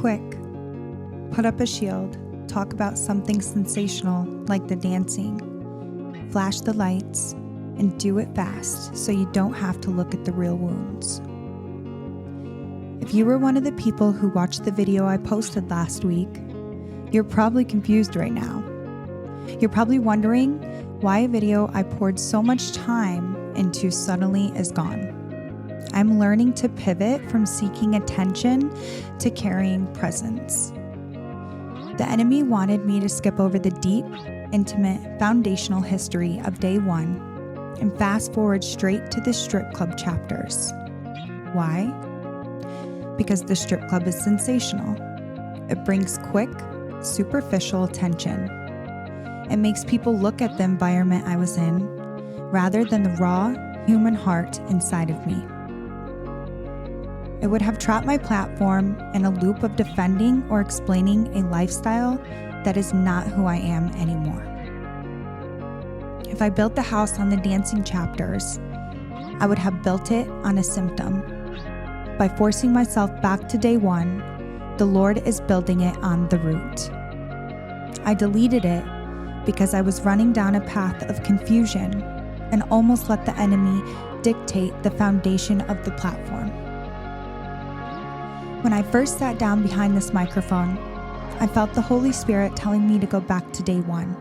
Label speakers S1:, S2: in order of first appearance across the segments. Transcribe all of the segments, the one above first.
S1: quick. Put up a shield. Talk about something sensational like the dancing. Flash the lights and do it fast so you don't have to look at the real wounds. If you were one of the people who watched the video I posted last week, you're probably confused right now. You're probably wondering why a video I poured so much time into suddenly is gone. I'm learning to pivot from seeking attention to carrying presence. The enemy wanted me to skip over the deep, intimate, foundational history of day one and fast forward straight to the strip club chapters. Why? Because the strip club is sensational. It brings quick, superficial attention. It makes people look at the environment I was in rather than the raw, human heart inside of me. It would have trapped my platform in a loop of defending or explaining a lifestyle that is not who I am anymore. If I built the house on the dancing chapters, I would have built it on a symptom. By forcing myself back to day one, the Lord is building it on the root. I deleted it because I was running down a path of confusion and almost let the enemy dictate the foundation of the platform. When I first sat down behind this microphone, I felt the Holy Spirit telling me to go back to day one,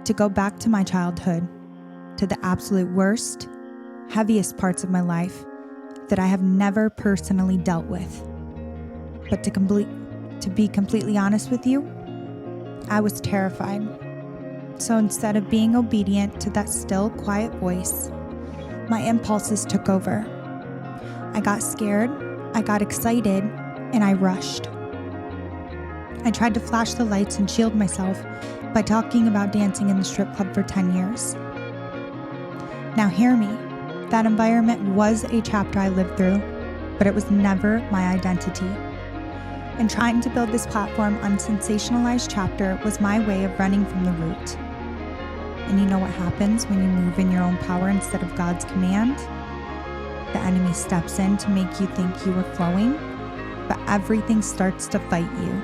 S1: to go back to my childhood, to the absolute worst, heaviest parts of my life that I have never personally dealt with. But to be completely honest with you, I was terrified. So instead of being obedient to that still, quiet voice, my impulses took over. I got scared, I got excited, and I rushed. I tried to flash the lights and shield myself by talking about dancing in the strip club for 10 years. Now hear me, that environment was a chapter I lived through, but it was never my identity. And trying to build this platform on sensationalized chapter was my way of running from the root. And you know what happens when you move in your own power instead of God's command? The enemy steps in to make you think you are flowing, but everything starts to fight you.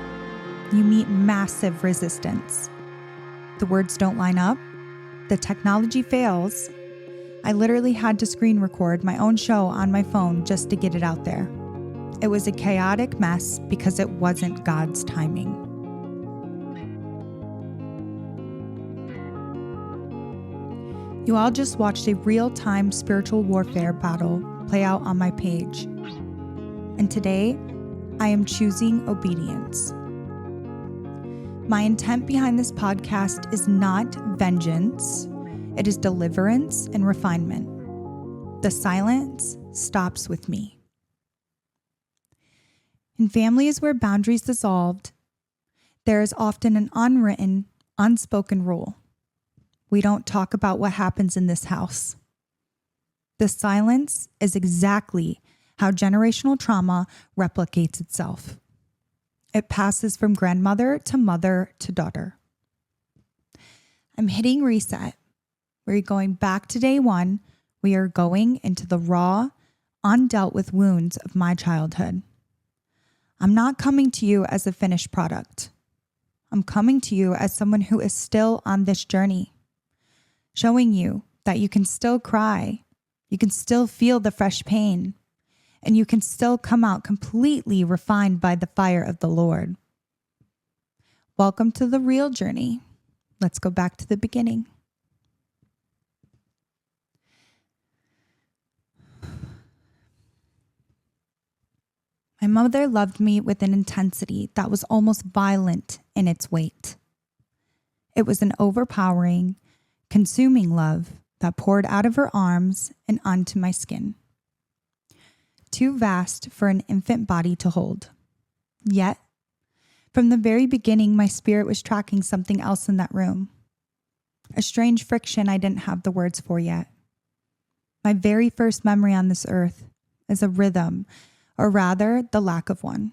S1: You meet massive resistance. The words don't line up. The technology fails. I literally had to screen record my own show on my phone just to get it out there. It was a chaotic mess because it wasn't God's timing. You all just watched a real-time spiritual warfare battle play out on my page. And today, I am choosing obedience. My intent behind this podcast is not vengeance. It is deliverance and refinement. The silence stops with me. In families where boundaries dissolved, there is often an unwritten, unspoken rule. We don't talk about what happens in this house. The silence is exactly how generational trauma replicates itself. It passes from grandmother to mother to daughter. I'm hitting reset. We're going back to day one. We are going into the raw, undealt with wounds of my childhood. I'm not coming to you as a finished product. I'm coming to you as someone who is still on this journey, showing you that you can still cry, you can still feel the fresh pain, and you can still come out completely refined by the fire of the Lord. Welcome to the real journey. Let's go back to the beginning. My mother loved me with an intensity that was almost violent in its weight. It was an overpowering, consuming love that poured out of her arms and onto my skin. Too vast for an infant body to hold. Yet, from the very beginning, my spirit was tracking something else in that room. A strange friction I didn't have the words for yet. My very first memory on this earth is a rhythm, or rather, the lack of one.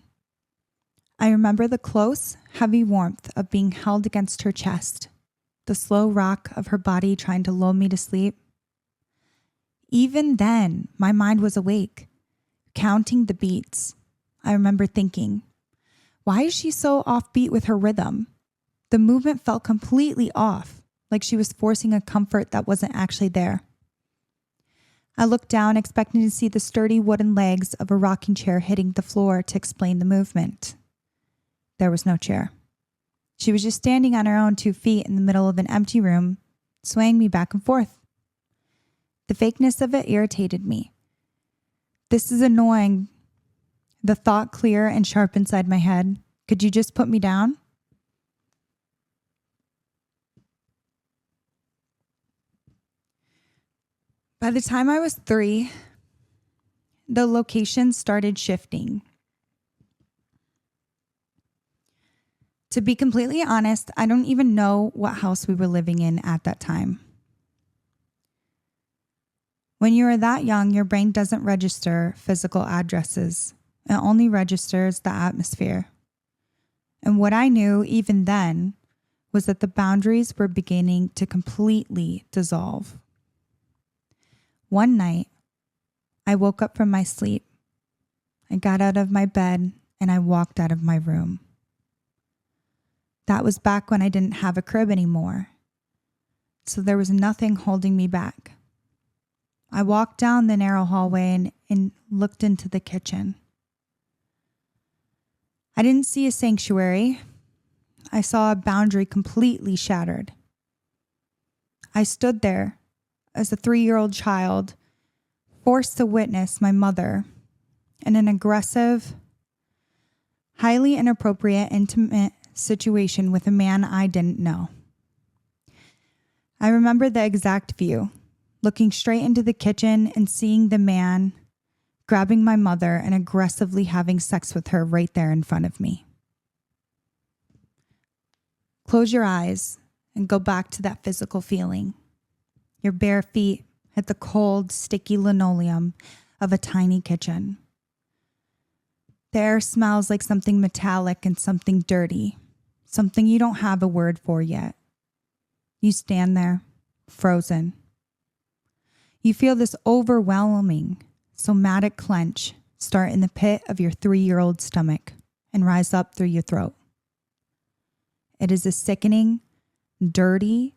S1: I remember the close, heavy warmth of being held against her chest, the slow rock of her body trying to lull me to sleep. Even then, my mind was awake, counting the beats. I remember thinking, Why is she so offbeat with her rhythm? The movement felt completely off, like she was forcing a comfort that wasn't actually there. I looked down, expecting to see the sturdy wooden legs of a rocking chair hitting the floor to explain the movement. There was no chair. She was just standing on her own 2 feet in the middle of an empty room, swaying me back and forth. The fakeness of it irritated me. This is annoying. The thought clear and sharp inside my head. Could you just put me down? By the time I was 3, the location started shifting. To be completely honest, I don't even know what house we were living in at that time. When you are that young, your brain doesn't register physical addresses. It only registers the atmosphere. And what I knew even then was that the boundaries were beginning to completely dissolve. One night, I woke up from my sleep. I got out of my bed and I walked out of my room. That was back when I didn't have a crib anymore. So there was nothing holding me back. I walked down the narrow hallway and looked into the kitchen. I didn't see a sanctuary. I saw a boundary completely shattered. I stood there as a 3-year-old child, forced to witness my mother in an aggressive, highly inappropriate, intimate situation with a man I didn't know. I remember the exact view, looking straight into the kitchen and seeing the man grabbing my mother and aggressively having sex with her right there in front of me. Close your eyes and go back to that physical feeling. Your bare feet hit the cold, sticky linoleum of a tiny kitchen. The air smells like something metallic and something dirty, something you don't have a word for yet. You stand there, frozen. You feel this overwhelming, somatic clench start in the pit of your 3-year-old stomach and rise up through your throat. It is a sickening, dirty,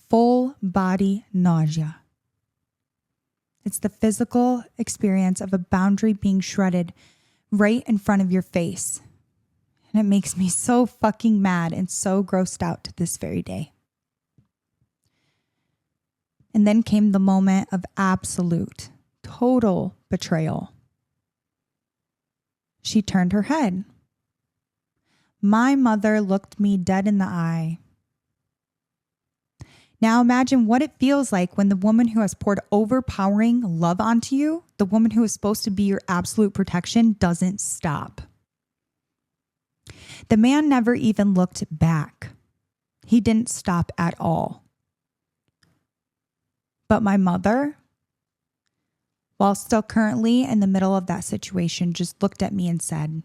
S1: full body nausea. It's the physical experience of a boundary being shredded right in front of your face. And it makes me so fucking mad and so grossed out to this very day. And then came the moment of absolute, total betrayal. She turned her head. My mother looked me dead in the eye. Now imagine what it feels like when the woman who has poured overpowering love onto you, the woman who is supposed to be your absolute protection, doesn't stop. The man never even looked back. He didn't stop at all. But my mother, while still currently in the middle of that situation, just looked at me and said,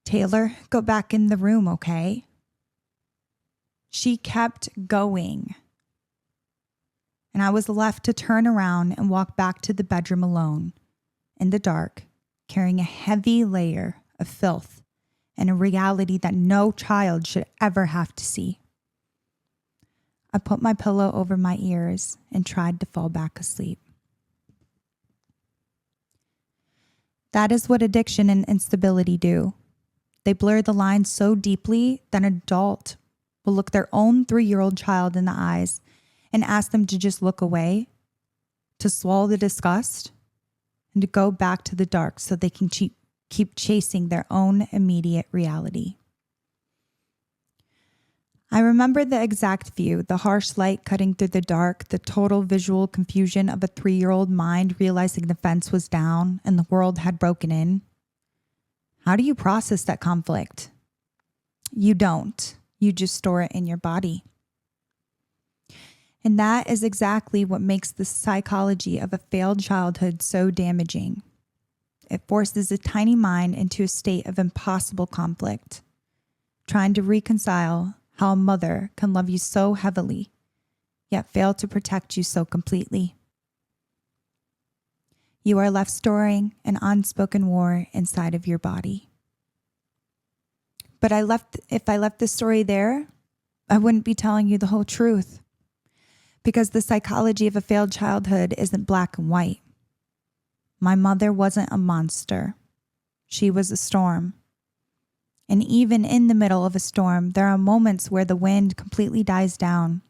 S1: "Taylor, go back in the room, okay?" She kept going. And I was left to turn around and walk back to the bedroom alone, in the dark, carrying a heavy layer of filth and a reality that no child should ever have to see. I put my pillow over my ears and tried to fall back asleep. That is what addiction and instability do. They blur the lines so deeply that an adult will look their own 3-year-old child in the eyes and ask them to just look away, to swallow the disgust, and to go back to the dark so they can keep chasing their own immediate reality. I remember the exact view, the harsh light cutting through the dark, the total visual confusion of a 3-year-old mind realizing the fence was down and the world had broken in. How do you process that conflict? You don't. You just store it in your body. And that is exactly what makes the psychology of a failed childhood so damaging. It forces a tiny mind into a state of impossible conflict, trying to reconcile how a mother can love you so heavily, yet fail to protect you so completely. You are left storing an unspoken war inside of your body. But if I left this story there, I wouldn't be telling you the whole truth. Because the psychology of a failed childhood isn't black and white. My mother wasn't a monster. She was a storm. And even in the middle of a storm, there are moments where the wind completely dies down,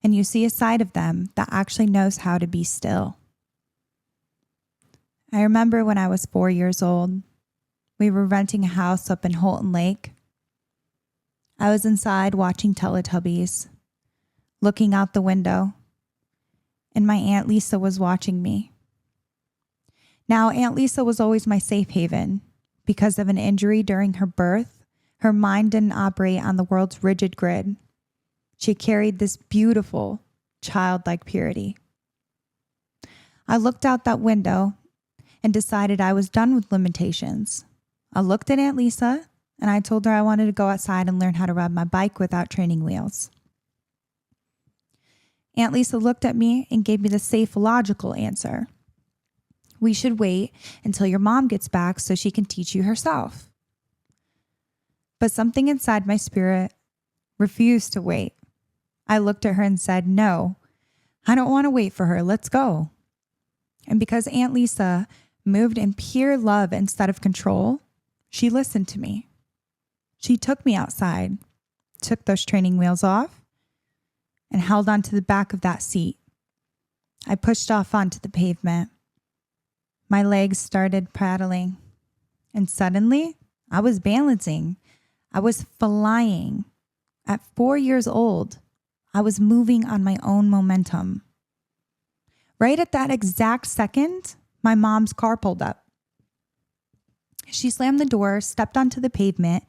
S1: and you see a side of them that actually knows how to be still. I remember when I was 4 years old, we were renting a house up in Holton Lake. I was inside watching Teletubbies, looking out the window, and my Aunt Lisa was watching me. Now, Aunt Lisa was always my safe haven. Because of an injury during her birth, her mind didn't operate on the world's rigid grid. She carried this beautiful, childlike purity. I looked out that window and decided I was done with limitations. I looked at Aunt Lisa and I told her I wanted to go outside and learn how to ride my bike without training wheels. Aunt Lisa looked at me and gave me the safe, logical answer. We should wait until your mom gets back so she can teach you herself. But something inside my spirit refused to wait. I looked at her and said, no, I don't want to wait for her. Let's go. And because Aunt Lisa moved in pure love instead of control, she listened to me. She took me outside, took those training wheels off, and held onto the back of that seat. I pushed off onto the pavement. My legs started paddling, and suddenly I was balancing. I was flying. At 4 years old, I was moving on my own momentum. Right at that exact second, my mom's car pulled up. She slammed the door, stepped onto the pavement,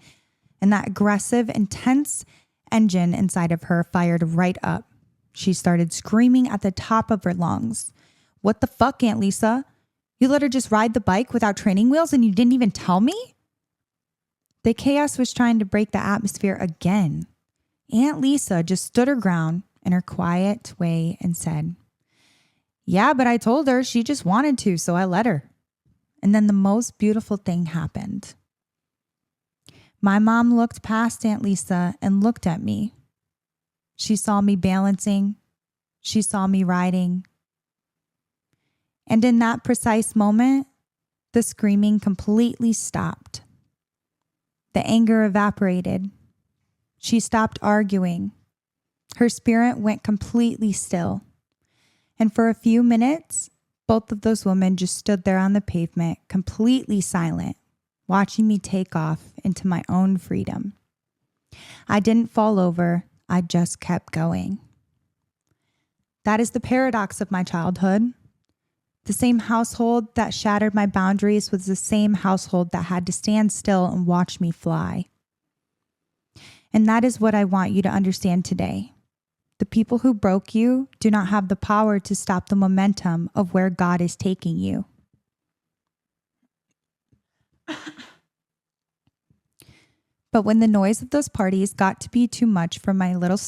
S1: and that aggressive, intense engine inside of her fired right up. She started screaming at the top of her lungs. What the fuck, Aunt Lisa? You let her just ride the bike without training wheels and you didn't even tell me? The chaos was trying to break the atmosphere again. Aunt Lisa just stood her ground in her quiet way and said, yeah, but I told her she just wanted to, so I let her. And then the most beautiful thing happened. My mom looked past Aunt Lisa and looked at me. She saw me balancing. She saw me riding. And in that precise moment, the screaming completely stopped. The anger evaporated. She stopped arguing. Her spirit went completely still. And for a few minutes, both of those women just stood there on the pavement, completely silent, watching me take off into my own freedom. I didn't fall over. I just kept going. That is the paradox of my childhood. The same household that shattered my boundaries was the same household that had to stand still and watch me fly. And that is what I want you to understand today. The people who broke you do not have the power to stop the momentum of where God is taking you. But when the noise of those parties got to be too much for my little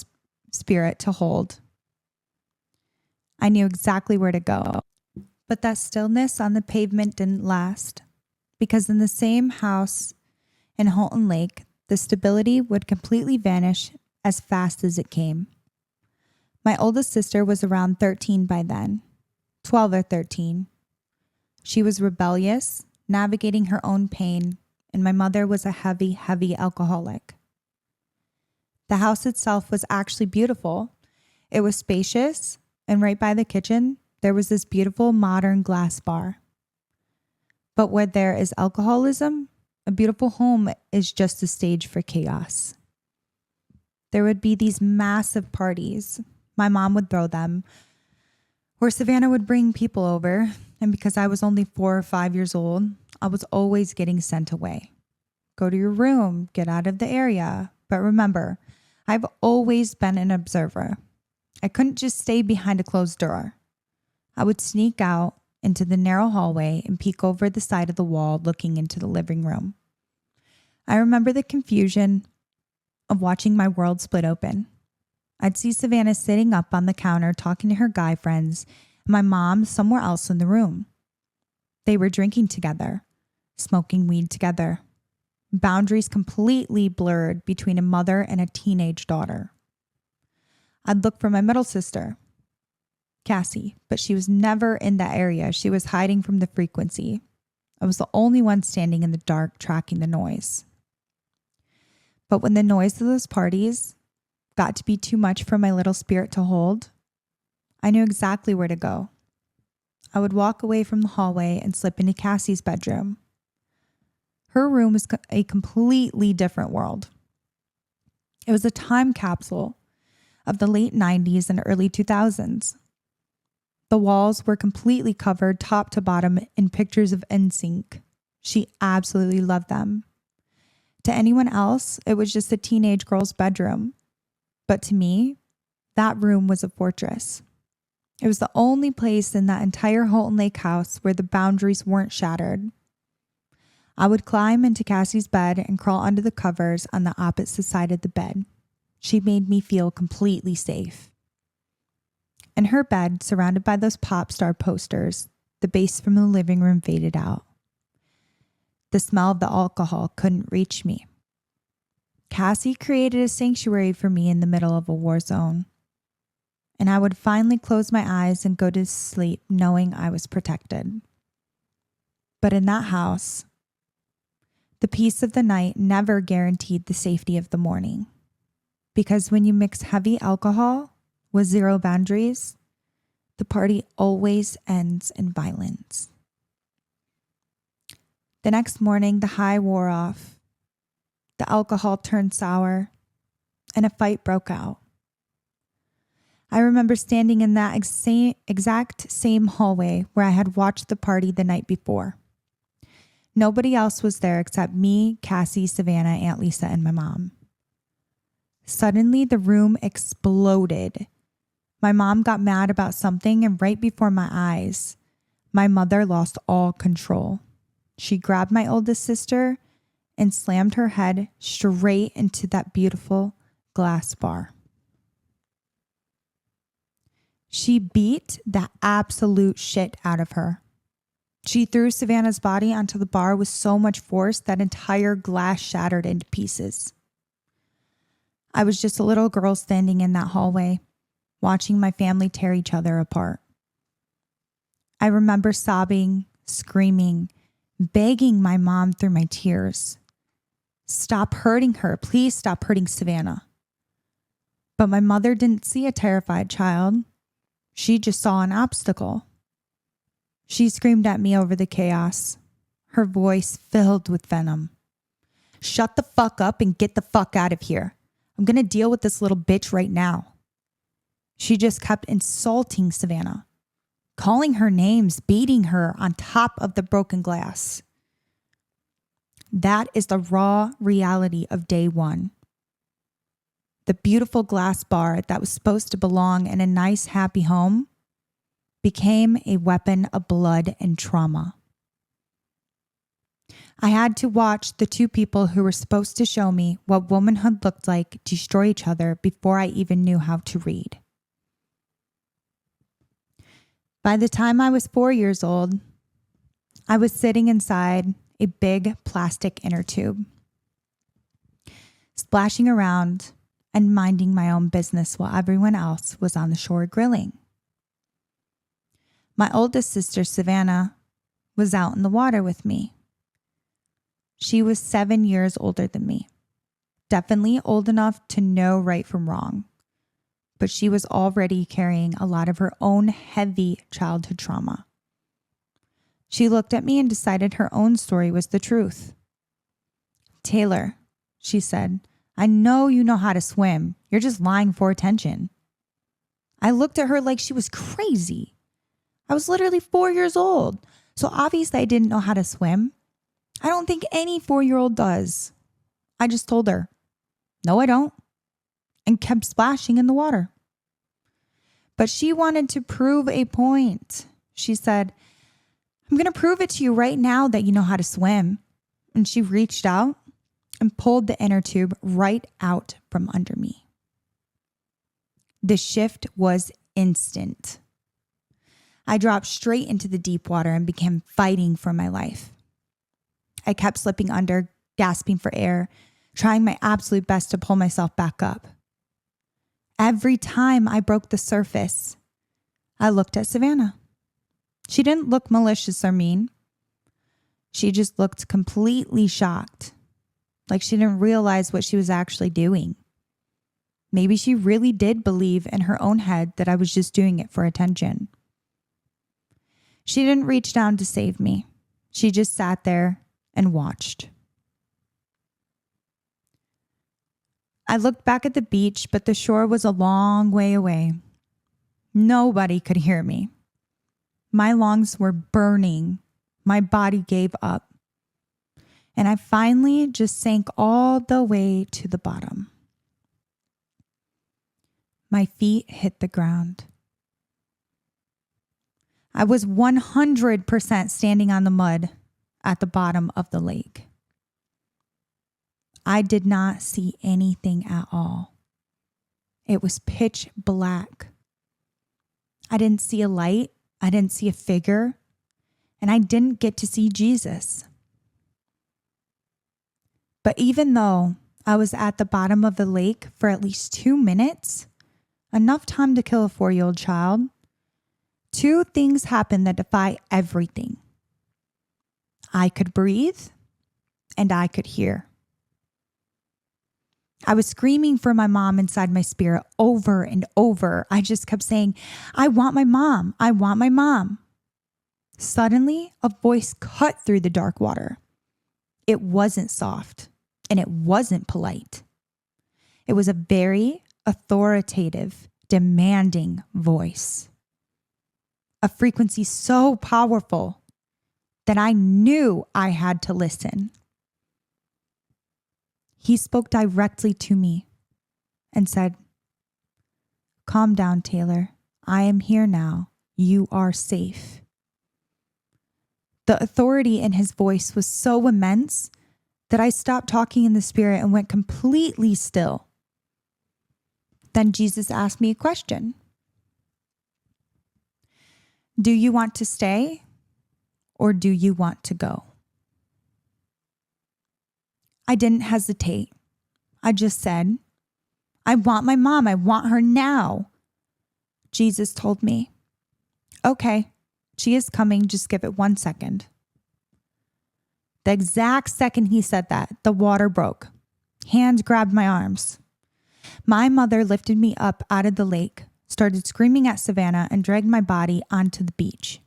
S1: spirit to hold, I knew exactly where to go. But that stillness on the pavement didn't last, because in the same house in Holton Lake, the stability would completely vanish as fast as it came. My oldest sister was around 13 by then, 12 or 13. She was rebellious, navigating her own pain, and my mother was a heavy, heavy alcoholic. The house itself was actually beautiful. It was spacious, and right by the kitchen, there was this beautiful modern glass bar. But where there is alcoholism, a beautiful home is just a stage for chaos. There would be these massive parties. My mom would throw them, or Savannah would bring people over. And because I was only 4 or 5 years old, I was always getting sent away. Go to your room, get out of the area. But remember, I've always been an observer. I couldn't just stay behind a closed door. I would sneak out into the narrow hallway and peek over the side of the wall looking into the living room. I remember the confusion of watching my world split open. I'd see Savannah sitting up on the counter talking to her guy friends, and my mom somewhere else in the room. They were drinking together, smoking weed together, boundaries completely blurred between a mother and a teenage daughter. I'd look for my middle sister, Cassie, but she was never in that area. She was hiding from the frequency. I was the only one standing in the dark tracking the noise. But when the noise of those parties got to be too much for my little spirit to hold, I knew exactly where to go. I would walk away from the hallway and slip into Cassie's bedroom. Her room was a completely different world. It was a time capsule of the late 90s and early 2000s. The walls were completely covered top to bottom in pictures of NSYNC. She absolutely loved them. To anyone else, it was just a teenage girl's bedroom. But to me, that room was a fortress. It was the only place in that entire Holton Lake house where the boundaries weren't shattered. I would climb into Cassie's bed and crawl under the covers on the opposite side of the bed. She made me feel completely safe. In her bed, surrounded by those pop star posters, the bass from the living room faded out. The smell of the alcohol couldn't reach me. Cassie created a sanctuary for me in the middle of a war zone. And I would finally close my eyes and go to sleep knowing I was protected. But in that house, the peace of the night never guaranteed the safety of the morning. Because when you mix heavy alcohol with zero boundaries, the party always ends in violence. The next morning, the high wore off. The alcohol turned sour, and a fight broke out. I remember standing in that exact same hallway where I had watched the party the night before. Nobody else was there except me, Cassie, Savannah, Aunt Lisa, and my mom. Suddenly, the room exploded. My mom got mad about something, and right before my eyes, my mother lost all control. She grabbed my oldest sister and slammed her head straight into that beautiful glass bar. She beat the absolute shit out of her. She threw Savannah's body onto the bar with so much force that entire glass shattered into pieces. I was just a little girl standing in that hallway, watching my family tear each other apart. I remember sobbing, screaming, begging my mom through my tears. Stop hurting her. Please stop hurting Savannah. But my mother didn't see a terrified child. She just saw an obstacle. She screamed at me over the chaos, her voice filled with venom. Shut the fuck up and get the fuck out of here. I'm going to deal with this little bitch right now. She just kept insulting Savannah, calling her names, beating her on top of the broken glass. That is the raw reality of day one. The beautiful glass bar that was supposed to belong in a nice, happy home became a weapon of blood and trauma. I had to watch the two people who were supposed to show me what womanhood looked like destroy each other before I even knew how to read. By the time I was 4 years old, I was sitting inside a big plastic inner tube, splashing around and minding my own business while everyone else was on the shore grilling. My oldest sister, Savannah, was out in the water with me. She was 7 years older than me, definitely old enough to know right from wrong, but she was already carrying a lot of her own heavy childhood trauma. She looked at me and decided her own story was the truth. Taylor, she said, I know you know how to swim. You're just lying for attention. I looked at her like she was crazy. I was literally 4 years old, so obviously I didn't know how to swim. I don't think any 4-year-old does. I just told her, no, I don't, and kept splashing in the water. But she wanted to prove a point. She said, I'm going to prove it to you right now that you know how to swim. And she reached out and pulled the inner tube right out from under me. The shift was instant. I dropped straight into the deep water and began fighting for my life. I kept slipping under, gasping for air, trying my absolute best to pull myself back up. Every time I broke the surface, I looked at Savannah. She didn't look malicious or mean. She just looked completely shocked, like she didn't realize what she was actually doing. Maybe she really did believe in her own head that I was just doing it for attention. She didn't reach down to save me. She just sat there and watched. I looked back at the beach, but the shore was a long way away. Nobody could hear me. My lungs were burning. My body gave up. And I finally just sank all the way to the bottom. My feet hit the ground. I was 100% standing on the mud at the bottom of the lake. I did not see anything at all. It was pitch black. I didn't see a light. I didn't see a figure. And I didn't get to see Jesus. But even though I was at the bottom of the lake for at least 2 minutes, enough time to kill a 4-year-old child, 2 things happened that defy everything. I could breathe and I could hear. I was screaming for my mom inside my spirit over and over. I just kept saying, I want my mom. I want my mom. Suddenly, a voice cut through the dark water. It wasn't soft and it wasn't polite. It was a very authoritative, demanding voice. A frequency so powerful that I knew I had to listen. He spoke directly to me and said, "Calm down, Taylor. I am here now. You are safe." The authority in his voice was so immense that I stopped talking in the spirit and went completely still. Then Jesus asked me a question. Do you want to stay or do you want to go? I didn't hesitate. I just said, I want my mom. I want her now. Jesus told me, okay, she is coming. Just give it 1 second. The exact second he said that, the water broke. Hands grabbed my arms. My mother lifted me up out of the lake, started screaming at Savannah, and dragged my body onto the beach.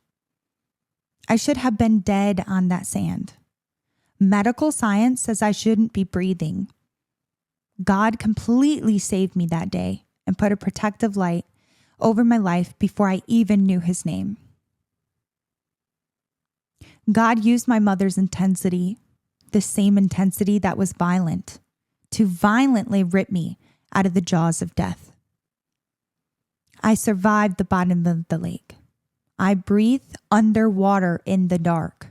S1: I should have been dead on that sand. Medical science says I shouldn't be breathing. God completely saved me that day and put a protective light over my life before I even knew his name. God used my mother's intensity, the same intensity that was violent, to violently rip me out of the jaws of death. I survived the bottom of the lake. I breathe underwater in the dark.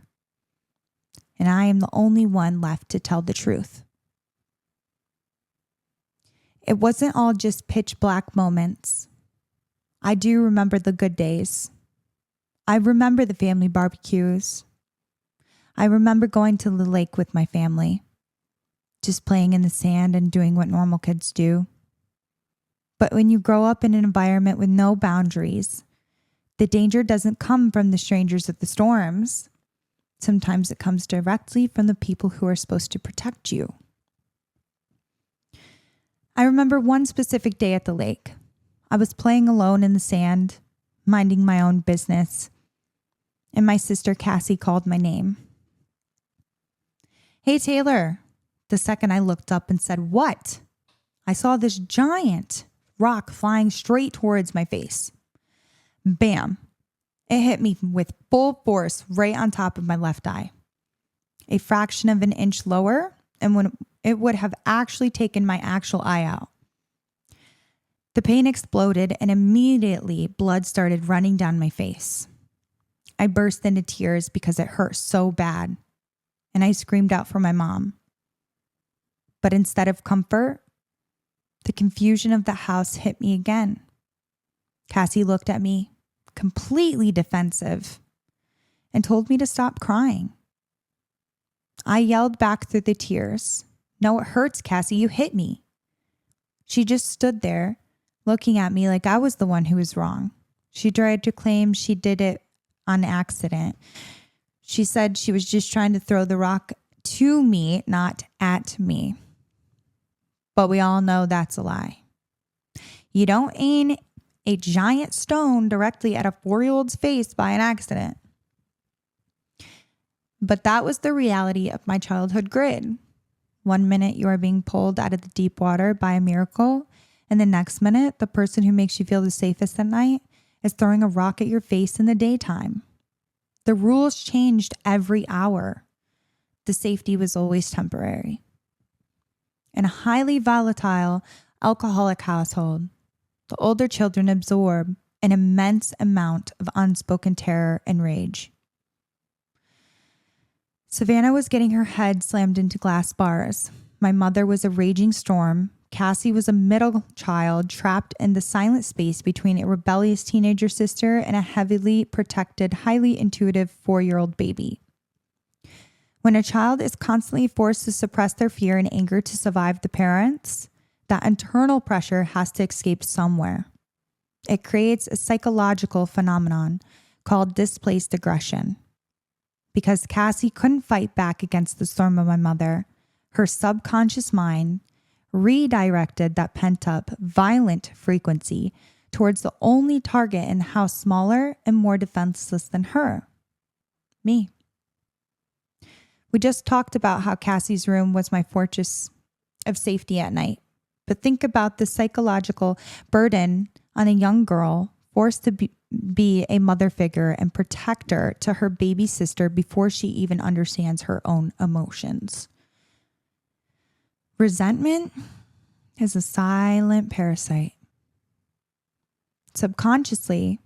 S1: And I am the only one left to tell the truth. It wasn't all just pitch black moments. I do remember the good days. I remember the family barbecues. I remember going to the lake with my family, just playing in the sand and doing what normal kids do. But when you grow up in an environment with no boundaries, the danger doesn't come from the strangers at the storms. Sometimes it comes directly from the people who are supposed to protect you. I remember one specific day at the lake. I was playing alone in the sand, minding my own business, and my sister Cassie called my name. "Hey, Taylor." The second I looked up and said, "What?" I saw this giant rock flying straight towards my face. Bam. It hit me with full force right on top of my left eye. A fraction of an inch lower, and when it would have actually taken my actual eye out. The pain exploded, and immediately blood started running down my face. I burst into tears because it hurt so bad, and I screamed out for my mom. But instead of comfort, the confusion of the house hit me again. Cassie looked at me, completely defensive, and told me to stop crying. I yelled back through the tears. "No, it hurts, Cassie. You hit me." She just stood there, looking at me like I was the one who was wrong. She tried to claim she did it on accident. She said she was just trying to throw the rock to me, not at me. But we all know that's a lie. You don't aim a giant stone directly at a 4-year-old's face by an accident. But that was the reality of my childhood grid. One minute you are being pulled out of the deep water by a miracle, and the next minute the person who makes you feel the safest at night is throwing a rock at your face in the daytime. The rules changed every hour. The safety was always temporary. In a highly volatile, alcoholic household, the older children absorb an immense amount of unspoken terror and rage. Savannah was getting her head slammed into glass bars. My mother was a raging storm. Cassie was a middle child trapped in the silent space between a rebellious teenager sister and a heavily protected, highly intuitive 4-year-old baby. When a child is constantly forced to suppress their fear and anger to survive the parents, that internal pressure has to escape somewhere. It creates a psychological phenomenon called displaced aggression. Because Cassie couldn't fight back against the storm of my mother, her subconscious mind redirected that pent-up, violent frequency towards the only target in the house smaller and more defenseless than her, me. We just talked about how Cassie's room was my fortress of safety at night. But think about the psychological burden on a young girl forced to be a mother figure and protector to her baby sister before she even understands her own emotions. Resentment is a silent parasite. Subconsciously,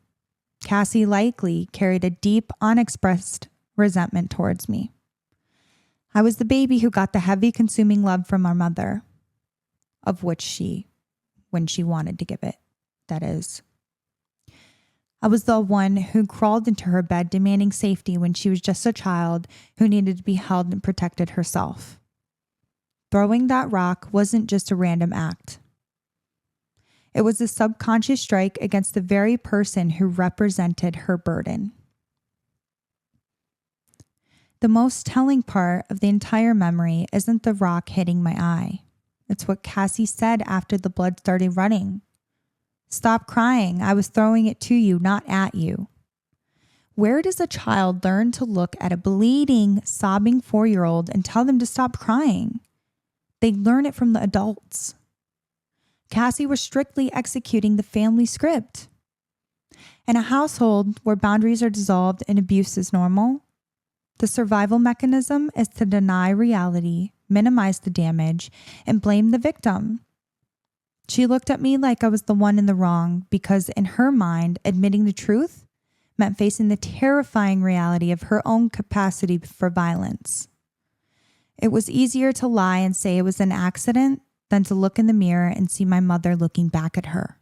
S1: Cassie likely carried a deep, unexpressed resentment towards me. I was the baby who got the heavy, consuming love from our mother, of which she, when she wanted to give it, that is. I was the one who crawled into her bed demanding safety when she was just a child who needed to be held and protected herself. Throwing that rock wasn't just a random act. It was a subconscious strike against the very person who represented her burden. The most telling part of the entire memory isn't the rock hitting my eye. It's what Cassie said after the blood started running. "Stop crying. I was throwing it to you, not at you." Where does a child learn to look at a bleeding, sobbing 4-year-old and tell them to stop crying? They learn it from the adults. Cassie was strictly executing the family script. In a household where boundaries are dissolved and abuse is normal, the survival mechanism is to deny reality, minimize the damage, and blame the victim. She looked at me like I was the one in the wrong because in her mind, admitting the truth meant facing the terrifying reality of her own capacity for violence. It was easier to lie and say it was an accident than to look in the mirror and see my mother looking back at her.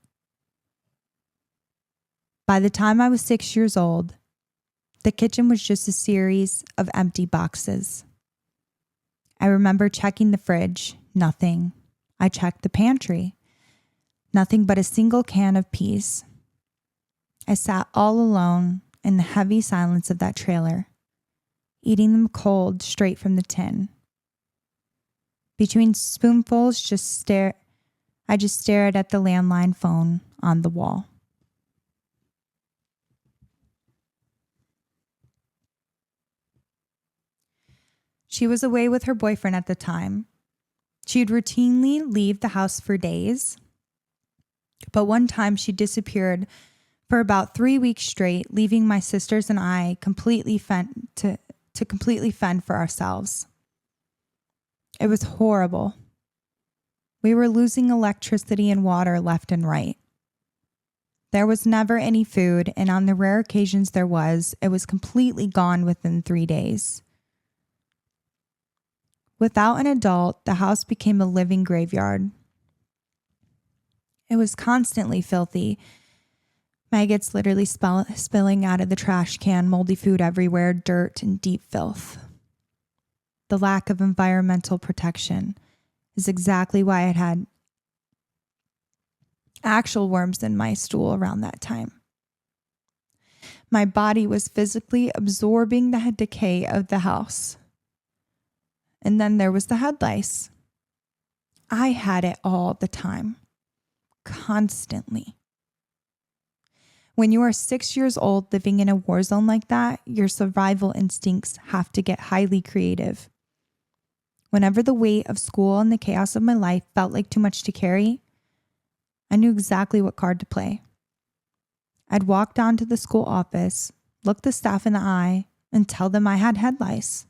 S1: By the time I was 6 years old, the kitchen was just a series of empty boxes. I remember checking the fridge, nothing. I checked the pantry. Nothing but a single can of peas. I sat all alone in the heavy silence of that trailer, eating them cold straight from the tin. Between spoonfuls, I just stared at the landline phone on the wall. She was away with her boyfriend at the time. She'd routinely leave the house for days. But one time she disappeared for about 3 weeks straight, leaving my sisters and I completely fend for ourselves. It was horrible. We were losing electricity and water left and right. There was never any food, and on the rare occasions there was, it was completely gone within 3 days. Without an adult, the house became a living graveyard. It was constantly filthy. Maggots literally spilling out of the trash can, moldy food everywhere, dirt and deep filth. the lack of environmental protection, is exactly why I had actual worms in my stool around that time. My body was physically absorbing the decay of the house. And then there was the head lice. I had it all the time, constantly. When you are 6 years old living in a war zone like that, your survival instincts have to get highly creative. Whenever the weight of school and the chaos of my life felt like too much to carry, I knew exactly what card to play. I'd walk down to the school office, look the staff in the eye, and tell them I had head lice.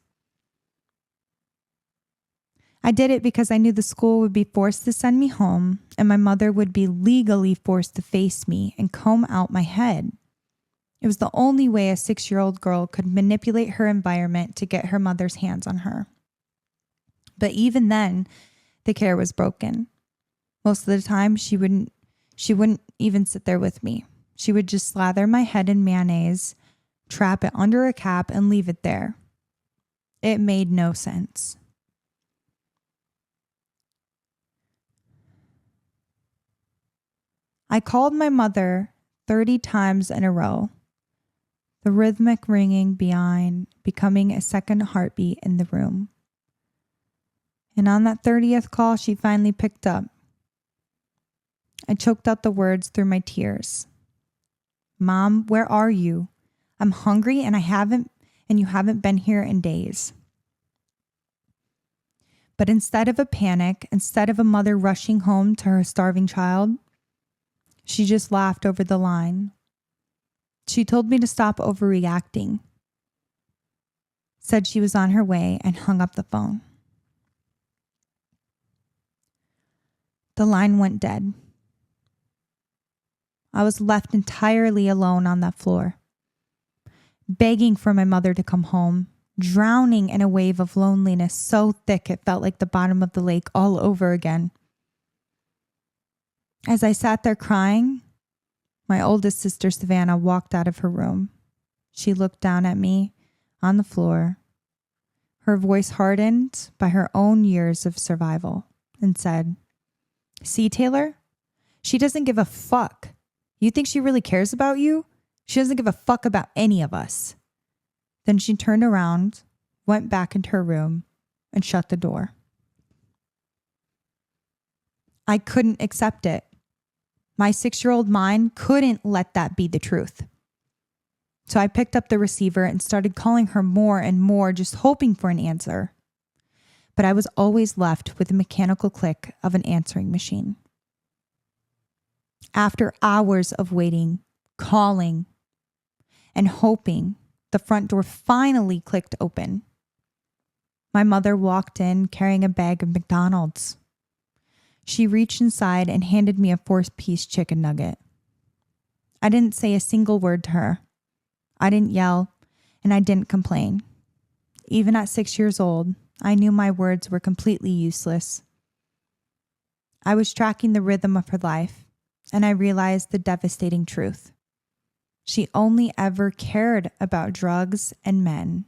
S1: I did it because I knew the school would be forced to send me home, and my mother would be legally forced to face me and comb out my head. It was the only way a 6-year-old girl could manipulate her environment to get her mother's hands on her. But even then, the care was broken. Most of the time, she wouldn't even sit there with me. She would just slather my head in mayonnaise, trap it under a cap, and leave it there. It made no sense. I called my mother 30 times in a row, the rhythmic ringing becoming a second heartbeat in the room. And on that 30th call, she finally picked up. I choked out the words through my tears. "Mom, where are you? I'm hungry and you haven't been here in days." But instead of a panic, instead of a mother rushing home to her starving child, she just laughed over the line. She told me to stop overreacting, said she was on her way, and hung up the phone. The line went dead. I was left entirely alone on that floor, begging for my mother to come home, drowning in a wave of loneliness so thick it felt like the bottom of the lake all over again. As I sat there crying, my oldest sister, Savannah, walked out of her room. She looked down at me on the floor, her voice hardened by her own years of survival, and said, "See, Taylor? She doesn't give a fuck. You think she really cares about you? She doesn't give a fuck about any of us." Then she turned around, went back into her room, and shut the door. I couldn't accept it. My 6-year-old mind couldn't let that be the truth. So I picked up the receiver and started calling her more and more, just hoping for an answer. But I was always left with the mechanical click of an answering machine. After hours of waiting, calling, and hoping, the front door finally clicked open. My mother walked in carrying a bag of McDonald's. She reached inside and handed me a 4-piece chicken nugget. I didn't say a single word to her. I didn't yell, and I didn't complain. Even at 6 years old, I knew my words were completely useless. I was tracking the rhythm of her life, and I realized the devastating truth. She only ever cared about drugs and men.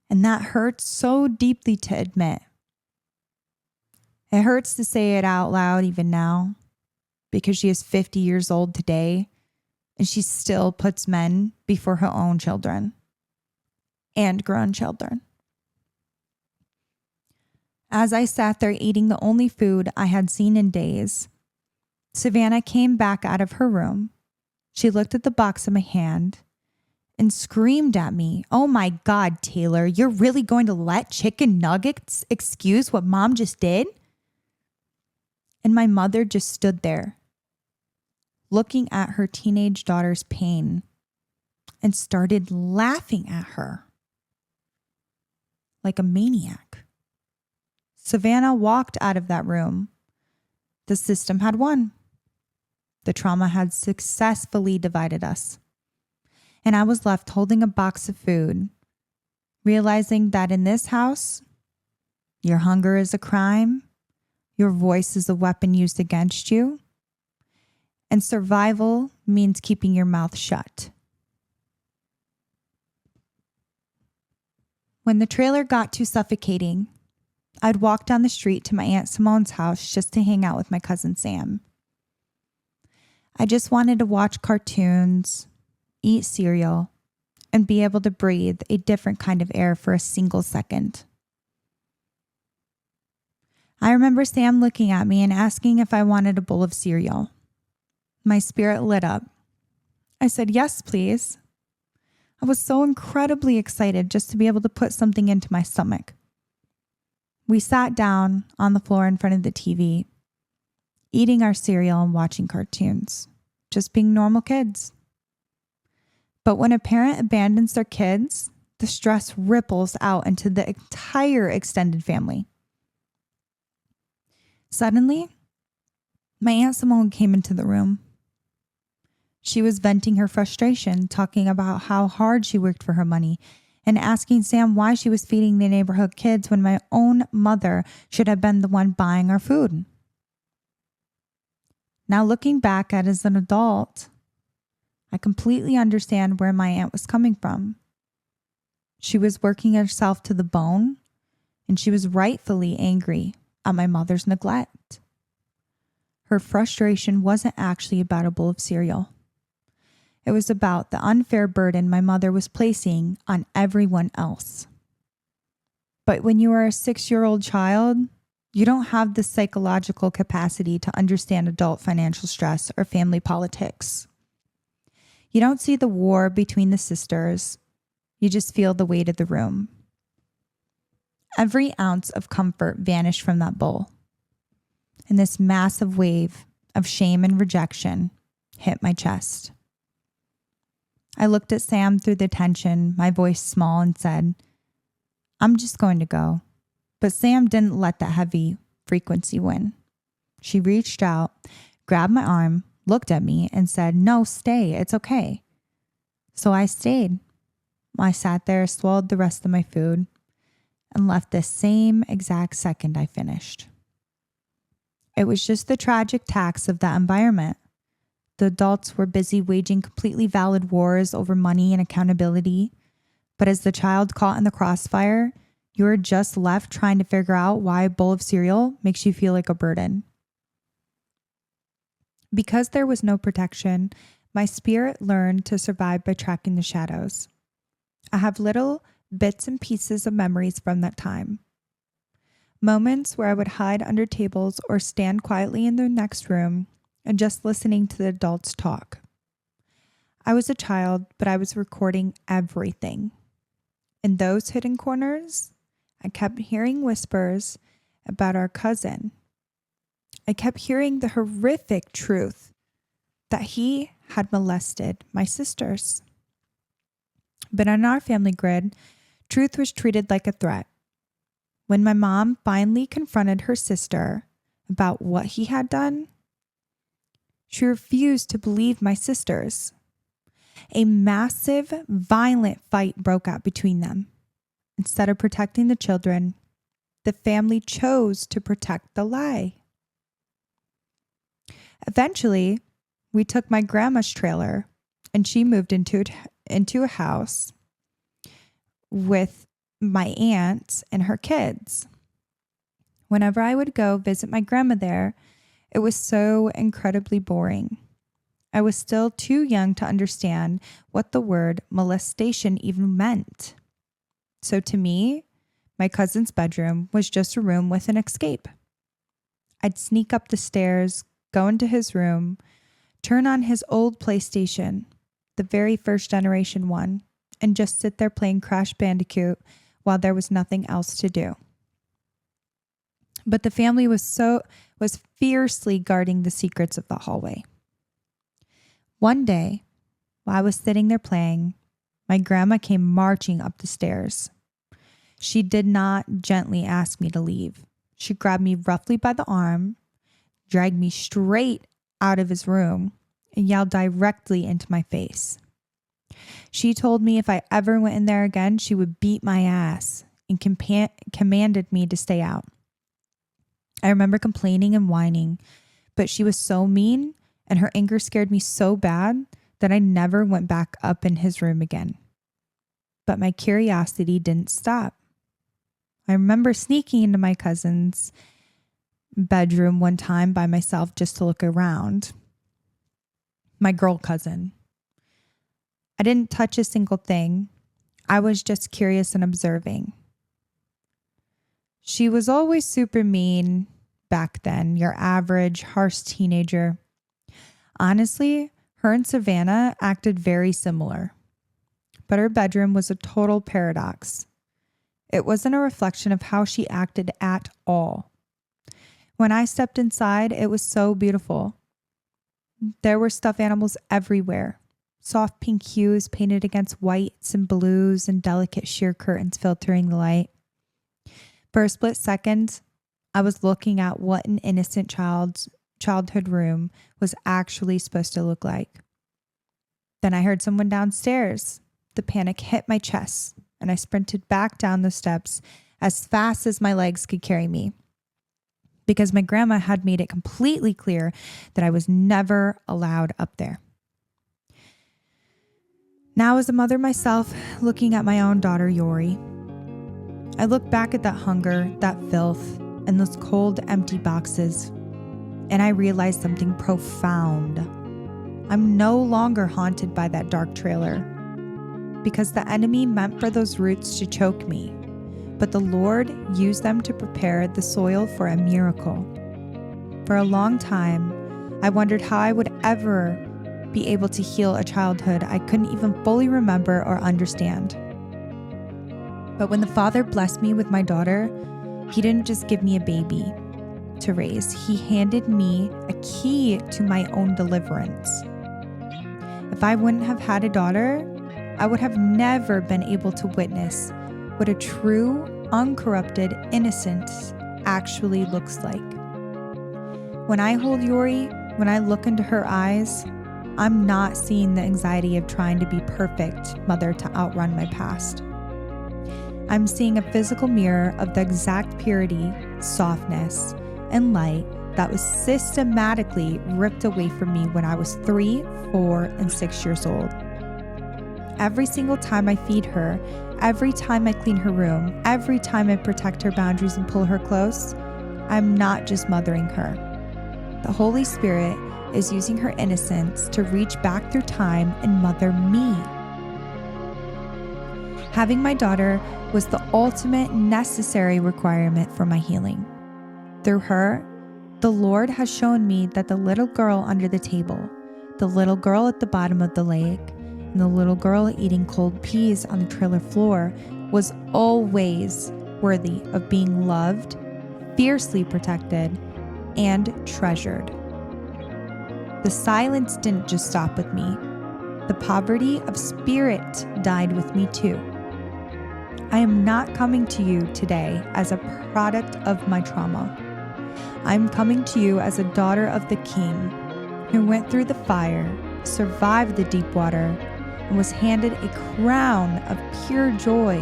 S1: And that hurts so deeply to admit. It hurts to say it out loud even now, because she is 50 years old today, and she still puts men before her own children and grown children. As I sat there eating the only food I had seen in days, Savannah came back out of her room. She looked at the box in my hand and screamed at me, "Oh my God, Taylor, you're really going to let chicken nuggets excuse what Mom just did?" And my mother just stood there, looking at her teenage daughter's pain, and started laughing at her like a maniac. Savannah walked out of that room. The system had won. The trauma had successfully divided us. And I was left holding a box of food, realizing that in this house, your hunger is a crime, your voice is a weapon used against you, and survival means keeping your mouth shut. When the trailer got too suffocating, I'd walk down the street to my Aunt Simone's house just to hang out with my cousin Sam. I just wanted to watch cartoons, eat cereal, and be able to breathe a different kind of air for a single second. I remember Sam looking at me and asking if I wanted a bowl of cereal. My spirit lit up. I said, "Yes, please." I was so incredibly excited just to be able to put something into my stomach. We sat down on the floor in front of the TV, eating our cereal and watching cartoons, just being normal kids. But when a parent abandons their kids, the stress ripples out into the entire extended family. Suddenly, my Aunt Simone came into the room. She was venting her frustration, talking about how hard she worked for her money, and asking Sam why she was feeding the neighborhood kids when my own mother should have been the one buying our food. Now looking back at it as an adult, I completely understand where my aunt was coming from. She was working herself to the bone, and she was rightfully angry at my mother's neglect. Her frustration wasn't actually about a bowl of cereal. It was about the unfair burden my mother was placing on everyone else. But when you are a 6-year-old child, you don't have the psychological capacity to understand adult financial stress or family politics. You don't see the war between the sisters. You just feel the weight of the room. Every ounce of comfort vanished from that bowl, and this massive wave of shame and rejection hit my chest. I looked at Sam through the tension, my voice small, and said, "I'm just going to go." But Sam didn't let that heavy frequency win. She reached out, grabbed my arm, looked at me, and said, "No, stay. It's okay." So I stayed. I sat there, swallowed the rest of my food, and left the same exact second I finished. It was just the tragic tax of that environment. The adults were busy waging completely valid wars over money and accountability. But as the child caught in the crossfire, you are just left trying to figure out why a bowl of cereal makes you feel like a burden. Because there was no protection, my spirit learned to survive by tracking the shadows. I have little bits and pieces of memories from that time. Moments where I would hide under tables or stand quietly in the next room and just listening to the adults talk. I was a child, but I was recording everything. In those hidden corners, I kept hearing whispers about our cousin. I kept hearing the horrific truth that he had molested my sisters. But on our family grid, truth was treated like a threat. When my mom finally confronted her sister about what he had done, she refused to believe my sisters. A massive, violent fight broke out between them. Instead of protecting the children, the family chose to protect the lie. Eventually, we took my grandma's trailer and she moved into a house with my aunt and her kids. Whenever I would go visit my grandma there, it was so incredibly boring. I was still too young to understand what the word molestation even meant. So to me, my cousin's bedroom was just a room with an escape. I'd sneak up the stairs, go into his room, turn on his old PlayStation, the very first generation one, and just sit there playing Crash Bandicoot while there was nothing else to do. But the family was fiercely guarding the secrets of the hallway. One day, while I was sitting there playing, my grandma came marching up the stairs. She did not gently ask me to leave. She grabbed me roughly by the arm, dragged me straight out of his room, and yelled directly into my face. She told me if I ever went in there again, she would beat my ass and commanded me to stay out. I remember complaining and whining, but she was so mean and her anger scared me so bad that I never went back up in his room again. but my curiosity didn't stop. I remember sneaking into my cousin's bedroom one time by myself just to look around. My girl cousin. I didn't touch a single thing. I was just curious and observing. She was always super mean back then, your average harsh teenager. Honestly, her and Savannah acted very similar, but her bedroom was a total paradox. It wasn't a reflection of how she acted at all. When I stepped inside, it was so beautiful. There were stuffed animals everywhere. Soft pink hues painted against whites and blues and delicate sheer curtains filtering the light. For a split second, I was looking at what an innocent childhood room was actually supposed to look like. Then I heard someone downstairs. The panic hit my chest, and I sprinted back down the steps as fast as my legs could carry me, because my grandma had made it completely clear that I was never allowed up there. Now, as a mother myself, looking at my own daughter, Yori, I look back at that hunger, that filth, and those cold, empty boxes, and I realize something profound. I'm no longer haunted by that dark trailer, because the enemy meant for those roots to choke me, but the Lord used them to prepare the soil for a miracle. For a long time, I wondered how I would ever be able to heal a childhood I couldn't even fully remember or understand. But when the Father blessed me with my daughter, He didn't just give me a baby to raise. He handed me a key to my own deliverance. If I wouldn't have had a daughter, I would have never been able to witness what a true, uncorrupted innocence actually looks like. When I hold Yori, when I look into her eyes, I'm not seeing the anxiety of trying to be perfect mother to outrun my past. I'm seeing a physical mirror of the exact purity, softness, and light that was systematically ripped away from me when I was 3, 4, and 6 years old. Every single time I feed her, every time I clean her room, every time I protect her boundaries and pull her close, I'm not just mothering her. The Holy Spirit is using her innocence to reach back through time and mother me. Having my daughter was the ultimate necessary requirement for my healing. Through her, the Lord has shown me that the little girl under the table, the little girl at the bottom of the lake, and the little girl eating cold peas on the trailer floor was always worthy of being loved, fiercely protected, and treasured. The silence didn't just stop with me. The poverty of spirit died with me too. I am not coming to you today as a product of my trauma. I'm coming to you as a daughter of the King who went through the fire, survived the deep water, and was handed a crown of pure joy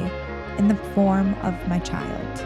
S1: in the form of my child.